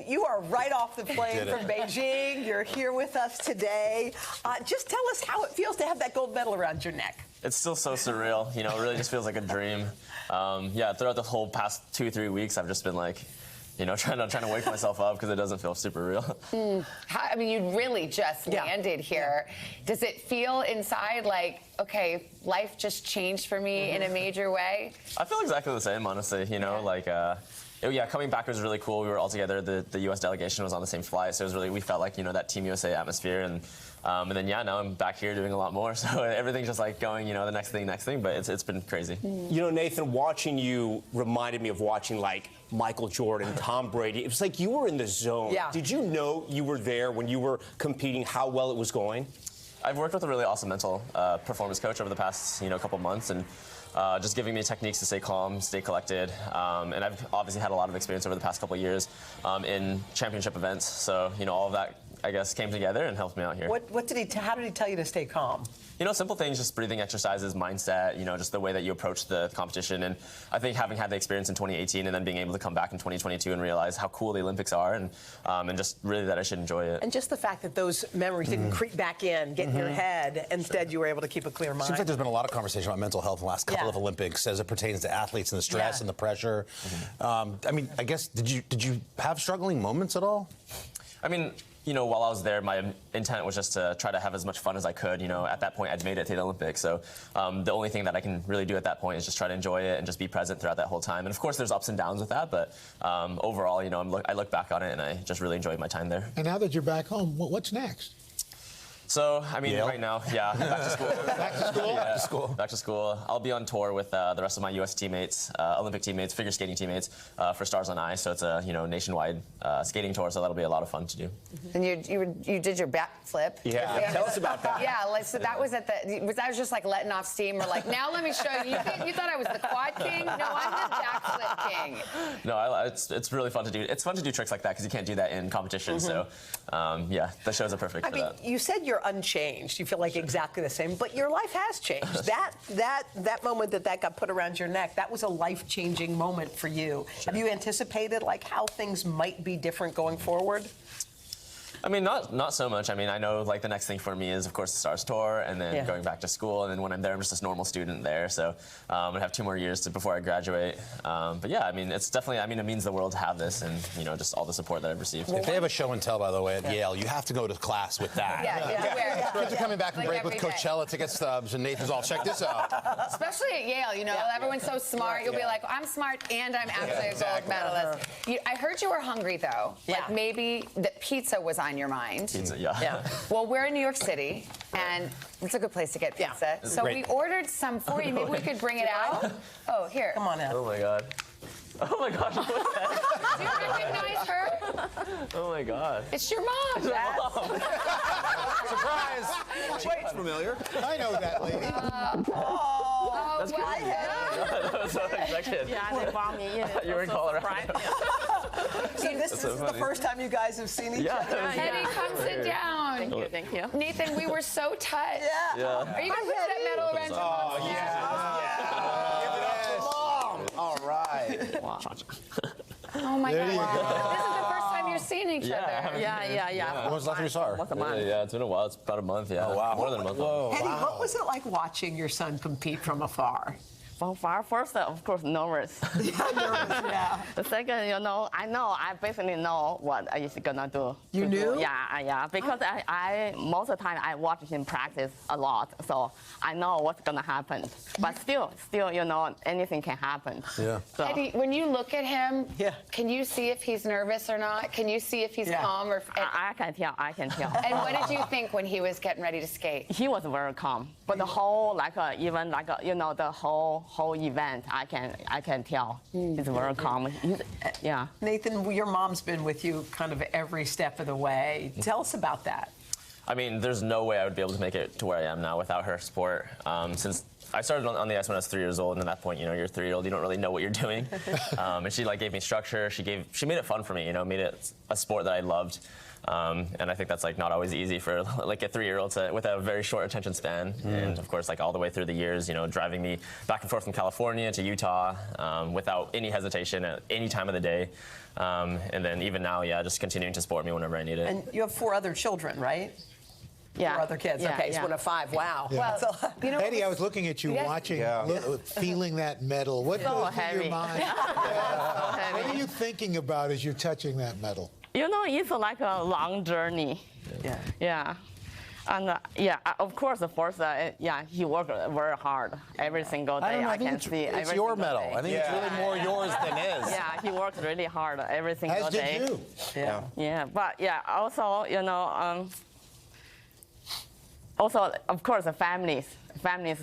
You are right off the plane from Beijing. You're here with us today. Just tell us how it feels to have that gold medal around your neck. It's still so surreal. You know, it really just feels like a dream. Yeah, throughout the whole past 2-3 weeks, I've just been like, you know, trying to wake myself up because it doesn't feel super real. I mean, you really just landed here. Does it feel inside like, okay, life just changed for me in a major way? I feel exactly the same, honestly. You know, like, yeah, coming back was really cool. We were all together. The U.S. delegation was on the same flight, so it was really, we felt like, you know, that Team USA atmosphere. And then, yeah, now I'm back here doing a lot more. So everything's just like going, you know, the next thing. But it's been crazy. You know, Nathan, watching you reminded me of watching, like, Michael Jordan, Tom Brady. It was like you were in the zone. Yeah. Did you know you were there when you were competing, how well it was going? I've worked with a really awesome mental performance coach over the past, you know, couple months, and just giving me techniques to stay calm, stay collected. And I've obviously had a lot of experience over the past couple of years in championship events. So, you know, all of that, I guess, came together and helped me out here. How did he tell you to stay calm? You know, simple things, just breathing exercises, mindset, you know, just the way that you approach the competition. And I think having had the experience in 2018 and then being able to come back in 2022 and realize how cool the Olympics are and just really that I should enjoy it. And just the fact that those memories didn't creep back in, get in your head. Instead, you were able to keep a clear mind. Seems like there's been a lot of conversation about mental health in the last couple of Olympics as it pertains to athletes and the stress and the pressure. I mean, I guess, did you have struggling moments at all? I mean, you know, while I was there, my intent was just to try to have as much fun as I could. You know, at that point, I'd made it to the Olympics. So the only thing that I can really do at that point is just try to enjoy it and just be present throughout that whole time. And of course, there's ups and downs with that. But overall, you know, I look back on it and I just really enjoyed my time there. And now that you're back home, what's next? So, I mean, right now, back to school. Back to school? Yeah, Back to school. Back to school. I'll be on tour with the rest of my U.S. teammates, Olympic teammates, figure skating teammates for Stars on Ice. So it's a, you know, nationwide skating tour, so that'll be a lot of fun to do. And you did your backflip. Yeah, tell us about that. Yeah, like, so that was at the, was that just like letting off steam or like, now let me show you. You thought I was the quad king? No, I'm the backflip king. No, it's really fun to do. It's fun to do tricks like that because you can't do that in competition. So, yeah, the shows are perfect for that. You said you're unchanged. You feel like exactly the same, but your life has changed. that moment that got put around your neck, that was a life-changing moment for you. Sure. Have you anticipated like how things might be different going forward? I mean, not so much. I mean, I know like the next thing for me is, of course, the Stars Tour, and then going back to school, and then when I'm there, I'm just a normal student there. So I have 2 more years before I graduate. But yeah, I mean, it's definitely, I mean, it means the world to have this, and you know, just all the support that I've received. If they have a show and tell, by the way, at Yale, you have to go to class with that. Kids are coming back from break with Coachella ticket stubs, and Nathan's all, check this out. Especially at Yale, you know, everyone's so smart. You'll be like, I'm smart and I'm actually a gold medalist. I heard you were hungry though. Like maybe that pizza was on your mind. Pizza, yeah. Well, we're in New York City, and it's a good place to get pizza. So we ordered some for you. Maybe we could bring it out. Oh, here. Come on out. Oh my God. Oh my gosh. Do you recognize her? Oh my God. It's your mom. Surprise! Wait, familiar. I know that lady. That's crazy. That was so unexpected. Yeah, they brought me in. You were in Colorado. So this is the first time you guys have seen each other. Eddie, come sit down. Thank you, thank you. Nathan, we were so touched. Yeah. Are you going to put that medal around your mom's neck? Give it up to Mom. All right. Wow. Oh my God. This is the first time you're seeing each other. Yeah. When was the last time you saw her? What's a month? Yeah, it's been a while. It's about a month, yeah. Oh, wow. More than a month. Whoa, Eddie, what was it like watching your son compete from afar? From far, first, of course, nervous. The second, I basically know what he's gonna do. You knew? Yeah, because I most of the time I watch him practice a lot, so I know what's gonna happen. But still, you know, anything can happen. Yeah. So, Eddie, when you look at him, can you see if he's nervous or not? Can you see if he's calm or? I can tell. And what did you think when he was getting ready to skate? He was very calm, but the whole the whole event, I can tell he's very calm. Nathan, your mom's been with you kind of every step of the way. Tell us about that. I mean, there's no way I would be able to make it to where I am now without her support. Since I started on the ice when I was 3 years old, and at that point, you're a 3-year-old, you don't really know what you're doing. And she gave me structure. She made it fun for me, made it a sport that I loved. And I think that's not always easy for a 3-year-old with a very short attention span. And of course, all the way through the years, driving me back and forth from California to Utah without any hesitation at any time of the day. And then even now, just continuing to support me whenever I need it. And you have 4 other children, right? Yeah. 4 other kids. Yeah, Okay, yeah. so 1 of 5. Wow. Yeah. Well, Eddie, I was looking at you, watching, feeling that metal. What goes through heavy. your mind? What are you thinking about as you're touching that metal? It's like a long journey. Yeah. Yeah. And of course, first, he worked very hard every single day. I don't know. I can think see it's every your single medal. day. I think it's really more yours than his. Yeah, he worked really hard every single As day. did you. Yeah. Yeah, but also, also, of course, the families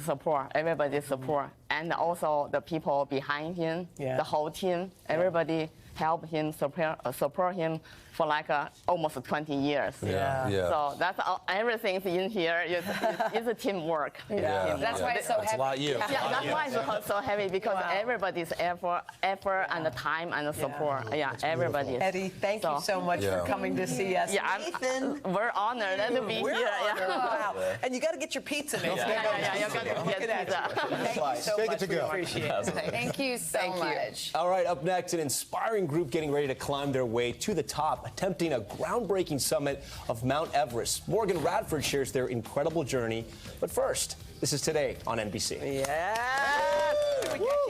support, everybody support, and also the people behind him, the whole team, everybody help him, support him for almost 20 years. Yeah. So that's everything's in here. It's a teamwork. Yeah. That's why it's so That's a heavy. lot of you. Yeah, that's why it's so heavy because everybody's effort and the time and the support. Yeah, everybody. Eddie, thank you so much for coming to see us. Yeah, Nathan, we're honored to be we're here. honored. Wow. And you got to get your pizza, Nathan. Yeah, you gotta Look get at pizza. Thank you so Take it much. to We go. appreciate it. Thank you so much. All right, up next, an inspiring group getting ready to climb their way to the top, attempting a groundbreaking summit of Mount Everest. Morgan Radford shares their incredible journey. But first, this is Today on NBC. Yeah.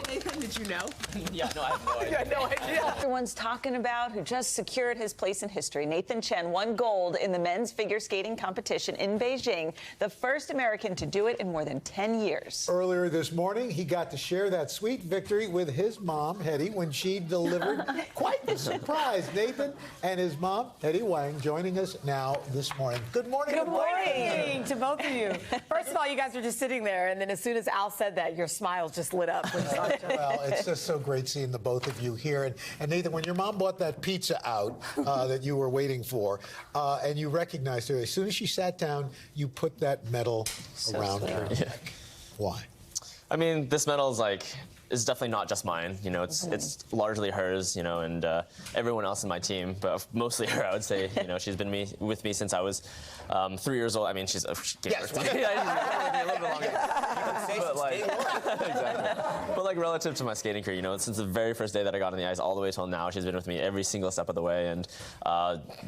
Nathan, did you know? Yeah, no, I have no idea. You had no idea. Everyone's talking about who just secured his place in history. Nathan Chen won gold in the men's figure skating competition in Beijing, the first American to do it in more than 10 years. Earlier this morning, he got to share that sweet victory with his mom, Hetty, when she delivered quite the surprise. Nathan and his mom, Hetty Wang, joining us now this morning. Good morning. Good morning to both of you. First of all, you guys were just sitting there, and then as soon as Al said that, your smiles just lit up. When you saw each other. Well, it's just so great seeing the both of you here. And Nathan, when your mom bought that pizza out that you were waiting for, and you recognized her, as soon as she sat down, you put that medal around her neck. Why? I mean, this medal is definitely not just mine. It's largely hers. And everyone else in my team, but mostly her. I would say. She's been with me since I was 3 years old. I mean, she's gave birth to me. A little bit longer. Exactly. But relative to my skating career, since the very first day that I got on the ice all the way till now, she's been with me every single step of the way, and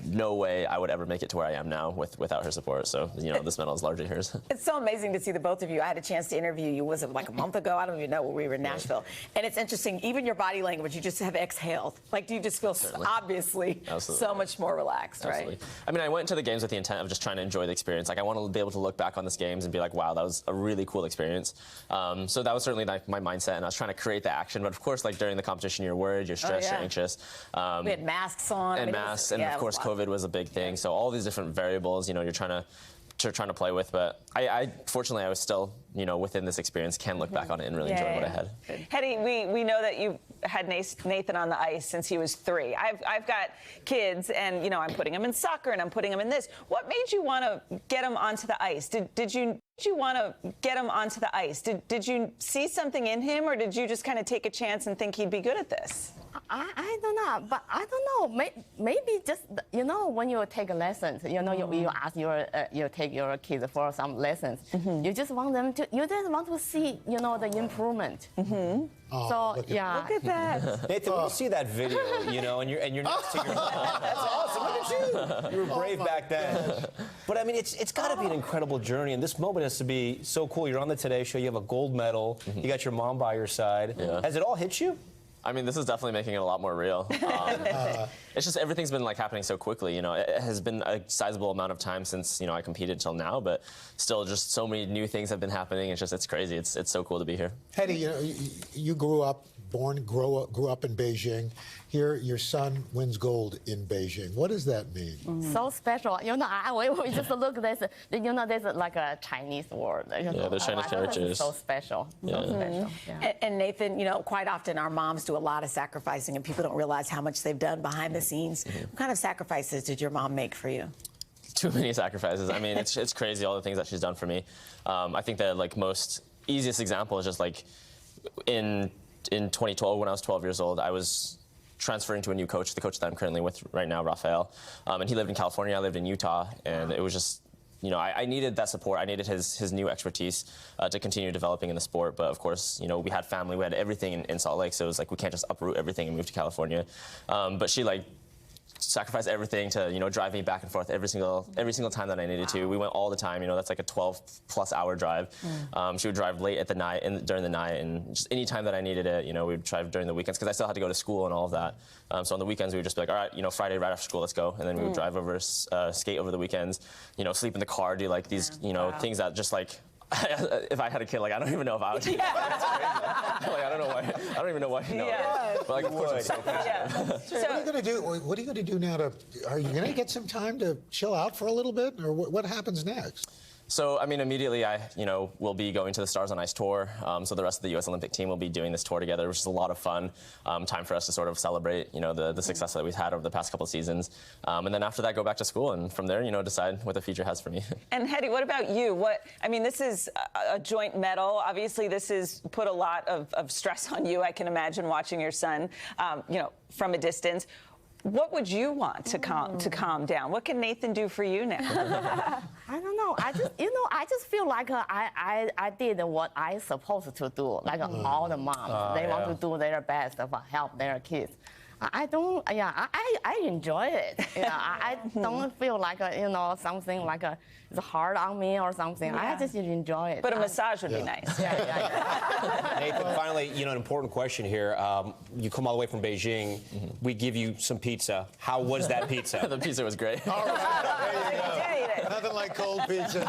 no way I would ever make it to where I am now without her support. So this medal is largely hers. It's so amazing to see the both of you. I had a chance to interview you, was it a month ago? I don't even know, when we were in Nashville. And it's interesting, even your body language, you just have exhaled. Do you just feel obviously so much more relaxed, Absolutely. right? I mean, I went to the games with the intent of just trying to enjoy the experience. I want to be able to look back on this games and be like, wow, that was a really cool experience. So that was certainly my mindset, and I was trying to create the action. But of course, during the competition, you're worried, you're stressed, you're anxious. We had masks on. And masks, and of course, COVID was a big thing. So all these different variables, you're trying to play with, but fortunately I was still within this experience, can look back on it and really enjoy what I had. Hetty, we know that you had Nathan on the ice since he was 3. I've got kids, and I'm putting him in soccer and I'm putting him in this. What made you want to get him onto the ice? Did you want to get him onto the ice? Did you see something in him, or did you just kind of take a chance and think he'd be good at this? I don't know, but I don't know. Maybe just when you take lessons, you ask you take your kids for some lessons. You just want them to. You just want to see the improvement. Oh, so yeah. Look at that. Nathan, we'll see that video, and you're next to your mom. That's awesome. Look at you. You were brave back then. But I mean, it's got to be an incredible journey, and this moment has to be so cool. You're on the Today Show. You have a gold medal. You got your mom by your side. Yeah. Has it all hit you? I mean, this is definitely making it a lot more real. It's just everything's been happening so quickly. It has been a sizable amount of time since I competed till now, but still, just so many new things have been happening. It's crazy. It's so cool to be here. Hetty, you grew up in Beijing. Here, your son wins gold in Beijing. What does that mean? So special. We just look at this. There's like a Chinese word. Yeah, the Chinese characters. So special. Yeah. So special. Yeah. And Nathan, quite often our moms do a lot of sacrificing, and people don't realize how much they've done behind the scenes. What kind of sacrifices did your mom make for you? Too many sacrifices. I mean, it's crazy all the things that she's done for me. I think that most easiest example is just like in 2012, when I was 12 years old, I was transferring to a new coach, the coach that I'm currently with right now, Rafael. And he lived in California, I lived in Utah, and it was just, you know, I needed that support. I needed his new expertise to continue developing in the sport. But of course, you know, we had family, we had everything in Salt Lake, so it was like we can't just uproot everything and move to California. But she like sacrificed everything to, you know, drive me back and forth every single time that I needed to. We went all the time, you know, that's like a 12+ hour drive. She would drive late at the night and during the night, and just any time that I needed it, you know, we'd drive during the weekends because I still had to go to school and all of that. So on the weekends we would just be like, all right, you know, Friday right after school, let's go, and then we would drive over, skate over the weekends, you know, sleep in the car, do like these, you know, things that just like. If I had a kid, like I don't even know if I would. Yeah. Like, I don't know why. I don't even know why. No. Yeah. But like, of course, I'm so passionate. So what are you going to do? What are you going to do now? Are you going to get some time to chill out for a little bit, or what happens next? So, I mean, immediately I, you know, will be going to the Stars on Ice tour. So the rest of the U.S. Olympic team will be doing this tour together, which is a lot of fun. Time for us to sort of celebrate, you know, the success that we've had over the past couple of seasons. And then after that, go back to school, and from there, you know, decide what the future has for me. And Hedy, what about you? I mean, this is a joint medal. Obviously, this has put a lot of stress on you. I can imagine watching your son, you know, from a distance. What would you want to calm down? What can Nathan do for you now? I don't know. I just feel like I did what I supposed to do. Like all the moms, they want to do their best to help their kids. I don't. Yeah, I enjoy it. Yeah, I don't feel like you know, something like it's hard on me or something. Yeah. I just enjoy it. But a massage would be nice. Yeah. Nathan, finally, you know, an important question here. You come all the way from Beijing. We give you some pizza. How was that pizza? The pizza was great. All right. Nothing like cold pizza.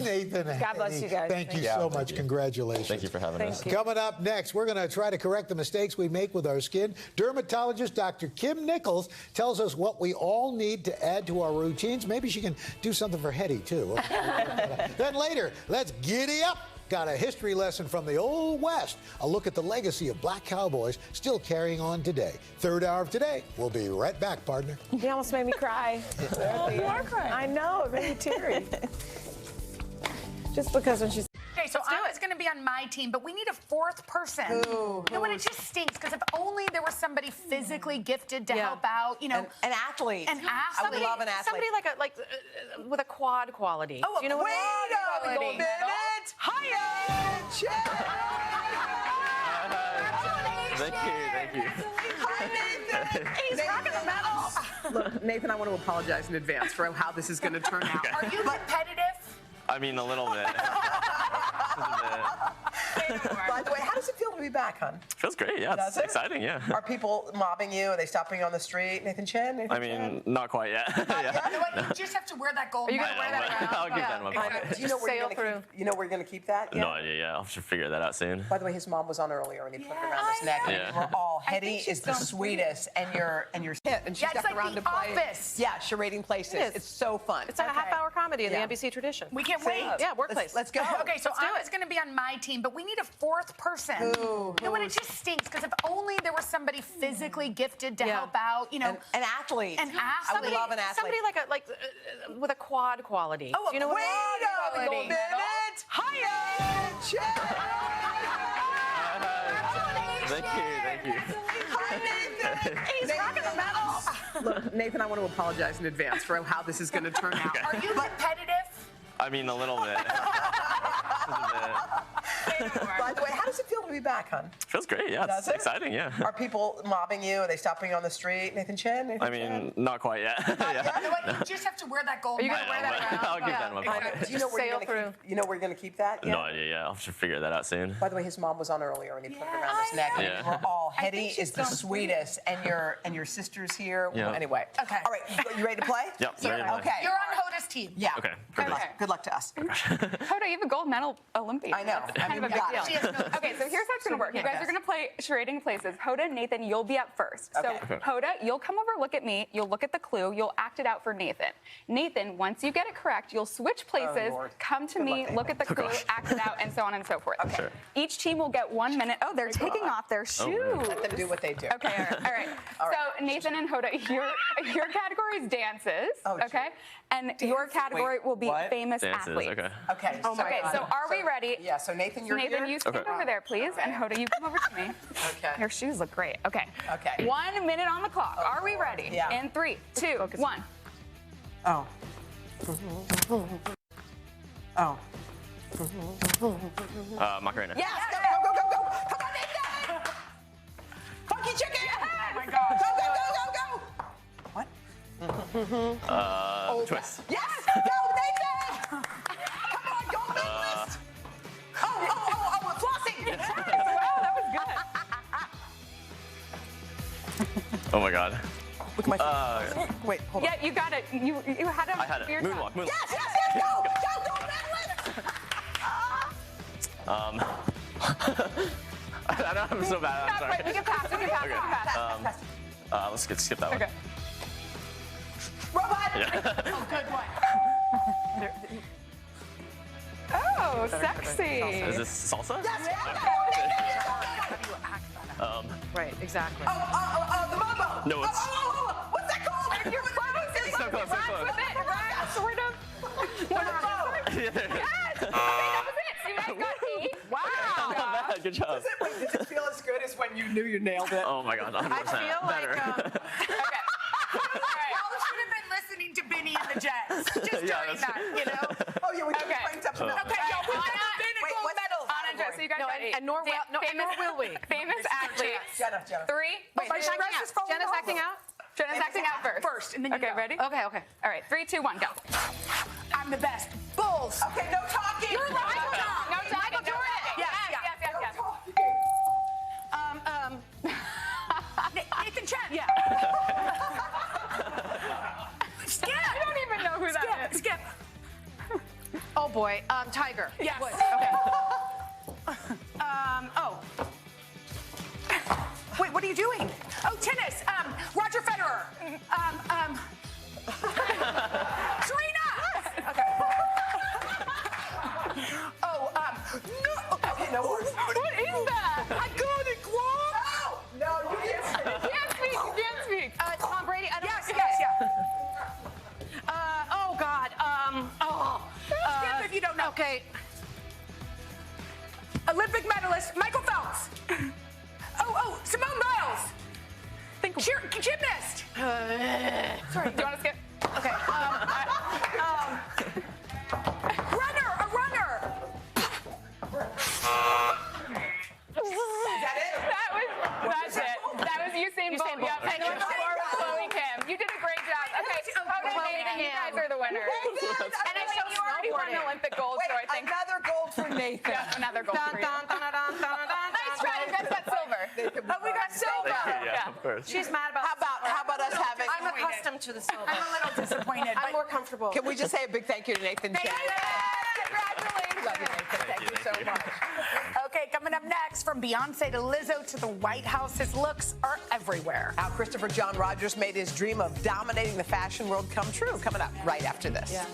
Nathan, God bless you guys. Thank you so much. Congratulations. Thank you for having us. Coming up next, we're going to try to correct the mistakes we make with our skin. Dermatologist Dr. Kim Nichols tells us what we all need to add to our routines. Maybe she can do something for Hedy, too. Then later, let's giddy up. Got a history lesson from the Old West. A look at the legacy of black cowboys still carrying on today. Third hour of Today. We'll be right back, partner. You almost made me cry. Oh, you are crying. I know, it made me teary. Just because when she's... Okay, so I was going to be on my team, but we need a fourth person. Ooh. You know, and it just stinks because if only there was somebody physically gifted to help out, you know. An athlete. An athlete. I would love an athlete. Somebody like with a quad quality. Oh, you know, wait a minute. Thank you. Hi, Nathan. He's rocking the medal. Look, Nathan, I want to apologize in advance for how this is going to turn out. Are you competitive? I mean, a little bit. By the way, how does it feel to be back, hon? Feels great, yeah. It's exciting, yeah. Are people mobbing you? Are they stopping you on the street? Nathan Chen? I mean, not quite yet. You know what? You just have to wear that gold medal. gonna wear that around? I'll keep that in my pocket. Do you know where you're going to keep? You know where you're going to keep that? No idea, yeah. I'll have to figure that out soon. By the way, his mom was on earlier, and he put it around his neck. Yeah. And we're all. I think Hedy she's is the gone sweetest, and you're hit, and she's Yeah, it's got like around The to play. Office. Yeah, charading places. It is. It's so fun. It's like a half-hour comedy in Yeah. the NBC tradition. We can't wait. Yeah, workplace. Let's go. Okay, so Let's do I it. was going to be on my team, but we need a fourth person. Who? You know, and it just stinks because if only there was somebody physically gifted to help out, you know. An athlete. An athlete. I would love an athlete. Somebody like with a quad quality. Oh, you know, wait a minute. Thank you. Hi, Nathan. He's rocking the medal. Look, Nathan, I want to apologize in advance for how this is going to turn out. Are you competitive? I mean, a little bit. By the way, how does it feel to be back, hon? Feels great, yeah. It's exciting, yeah. Are people mobbing you? Are they stopping you on the street? Nathan Chen? I mean, not quite yet. You know what? You just have to wear that gold medal. I'll keep that in my pocket. Do you know where you're going to keep? You know where you're going to keep that? No idea, yeah. I'll have to figure that out soon. By the way, his mom was on earlier, and he put it around his neck. Yeah. And we're all. I think Hedy she's is the gone sweetest, and your sister's here. Yeah. Well, anyway. Okay. All right. You ready to play? Yep, ready to play. Okay. You're on Hoda's team. Yeah. Okay, Good perfect. luck. Good luck to us. Hoda, you have a gold medal Olympian. I know. That's kind of a big got deal. it. She has no, Okay, so here's how it's gonna work. You guys are gonna play charading places. Hoda, Nathan, you'll be up first. So Hoda, you'll come over, look at me, you'll look at the clue, you'll act it out for Nathan. Nathan, once you get it correct, you'll switch places, come to me, look at the clue, act it out, and so on and so forth. Sure. Each team will get 1 minute. Oh, they're taking off their shoes. Let them do what they do. Okay, all right. So Nathan and Hoda, your category is dances, okay? And your category will be famous Dances, athletes. okay. Okay. Okay, so are we ready? Yeah, so Nathan, you're Nathan, here? you stand over there, please, and Hoda, you come over to me. Okay. Your shoes look great. Okay. Okay. 1 minute on the clock. Are we ready? Yeah. In 3, 2, 1. Oh. Oh. Macarena. Yes, go. Come on, Nathan! Funky chicken! Oh my God. Go. What? Twist. Yes, go, Nathan! Come on, go, medalist! Oh, flossing! Wow, that was good. Oh my God. Look at my face. Wait, hold on. Yeah, you got it. You had it. I had it. Moonwalk. Yes, go, medalist! I know I'm so bad. I'm Not sorry. quite. We can pass. Let's skip that one. Okay. Robot! Oh, good one. Oh, sexy. Is this salsa? Right, exactly. The mambo! No, it's. What's that called? You're close. So close, so close. With it, right? Sort of. Yes. Okay, that was it. So you guys got 8. Wow. Not bad. Good job. Did it feel as good as when you knew you nailed it? Oh my God, 100% I feel better. like Y'all should have been listening to Benny and the Jets. Just during that, you know? Oh, yeah, we just ranked up to that. Okay, y'all put Anna, the pinnacle what's- medal. Anna, so you guys got 8. and nor will we. Famous athletes. Jenna. 3. Wait, Jenna's acting out. Jenna's acting out first. First, and then you Okay, go. ready? Okay. All right, 3, 2, 1, go. I'm the best. Bulls. Okay, no talking. You're right. No talking. Michael No Jordan. talking. Yes. Nathan Chen. Yeah. Skip. I don't even know who that is. Skip. Oh boy. Tiger. Yes. What? Wait, what are you doing? Oh, tennis. Roger Federer. Serena. Okay. No. Okay, no worries. What is that? I got it, Guam. No, you can't. You can't speak. Tom Brady. I don't Yes. Oh God. Skip if you don't know. Okay. Olympic medalist Michael Phelps. Simone Biles. Gymnast. Sorry, do you want to skip? Okay. Runner. A runner. That's it. That was Usain Bolt. Yep. And your score was Chloe Kim. You did a great job. Okay, Hoda, Nathan, you guys are the winners. And I think you already won Olympic gold, so I think Another gold for Nathan. yeah, another gold for you. Nice try. You guys got silver. Oh, we got silver. Yeah, of course. She's mad about. How about us having? I'm accustomed to the silver. I'm a little disappointed. I'm more comfortable. Can we just say a big thank you to Nathan Chen? Congratulations. Love you, Nathan. Thank you so much. Okay, coming up next, from Beyonce to Lizzo to the White House, his looks are everywhere. How Christopher John Rogers made his dream of dominating the fashion world come true. Coming up right after this. Yeah.